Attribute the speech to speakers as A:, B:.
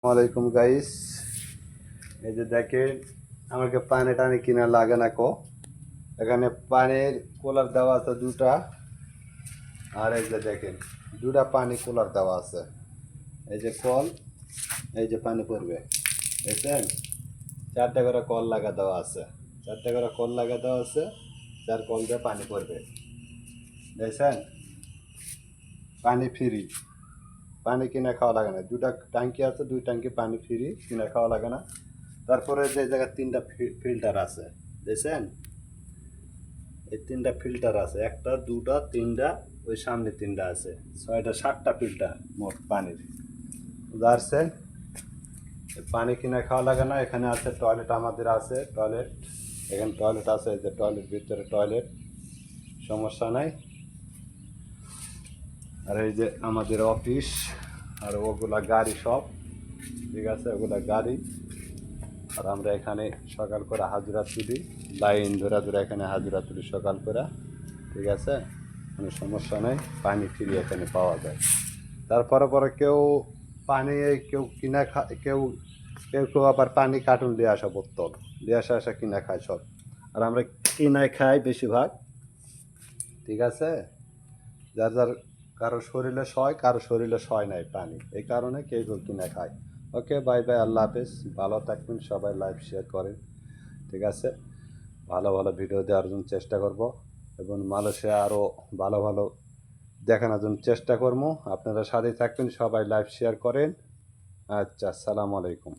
A: ওয়ালাইকুম গাইস, এই যে দেখেন আমাকে পানি টানি কিনা লাগে না কো। এখানে পানির কুলার দেওয়া আছে দুটা, আর এই যে দেখেন দুটা পানি কুলার দেওয়া আছে। এই যে কল, এই যে পানি পড়বে, দেখছেন? চারটা করে কল লাগা দেওয়া আছে, চারটা করে কল লাগা দেওয়া আছে, চার কল দিয়ে পানি পড়বে, দেখছেন? পানি ফ্রি, পানি কিনে খাওয়া লাগে না। দুটা ট্যাঙ্কি আছে, দুই ট্যাঙ্কি পানি ফ্রি, কিনে খাওয়া লাগে না। তারপরে যে জায়গায় তিনটা ফিল্টার আছে, দেখছেন? এই তিনটা ফিল্টার আছে, একটা দুটা তিনটা, ওই সামনে তিনটা আছে, ছয়টা সাতটা ফিল্টার মোট পানির বুঝতে। পানি কিনে খাওয়া লাগে না। এখানে আছে টয়লেট, আমাদের আছে টয়লেট, এখানে টয়লেট আছে, এই যে টয়লেট, ভিতরে টয়লেট, সমস্যা নাই। আর এই যে আমাদের অফিস, আর ওগুলা গাড়ি সব, ঠিক আছে, ওগুলা গাড়ি। আর আমরা এখানে সকাল করে হাজরা তুলি, লাইন ধরে ধরে এখানে হাজরা তুলি সকাল করে, ঠিক আছে, কোনো সমস্যা নেই। পানি ফ্রি এখানে পাওয়া যায়। তারপরে পরে কেউ পানি, কেউ কিনা কেউ কেউ কেউ আবার পানি কার্টুন দিয়ে আসা, বোতল দিয়ে আসা কিনা খায় সব। আর আমরা কিনায় খাই বেশিরভাগ, ঠিক আছে। যার যার কারো শরীরে সয়, কারো শরীরে সয় নাই পানি, এই কারণে কেউ কেউ কিনে খায়। ওকে, বাই বাই, আল্লাহ হাফেজ, ভালো থাকবেন সবাই, লাইভ শেয়ার করেন, ঠিক আছে। ভালো ভালো ভিডিও দেওয়ার জন্য চেষ্টা করব, এবং মালয়েশিয়া আরও ভালো ভালো দেখানোর জন্য চেষ্টা করবো। আপনারা সাথে থাকবেন, সবাই লাইভ শেয়ার করেন। আচ্ছা, আসসালামু আলাইকুম।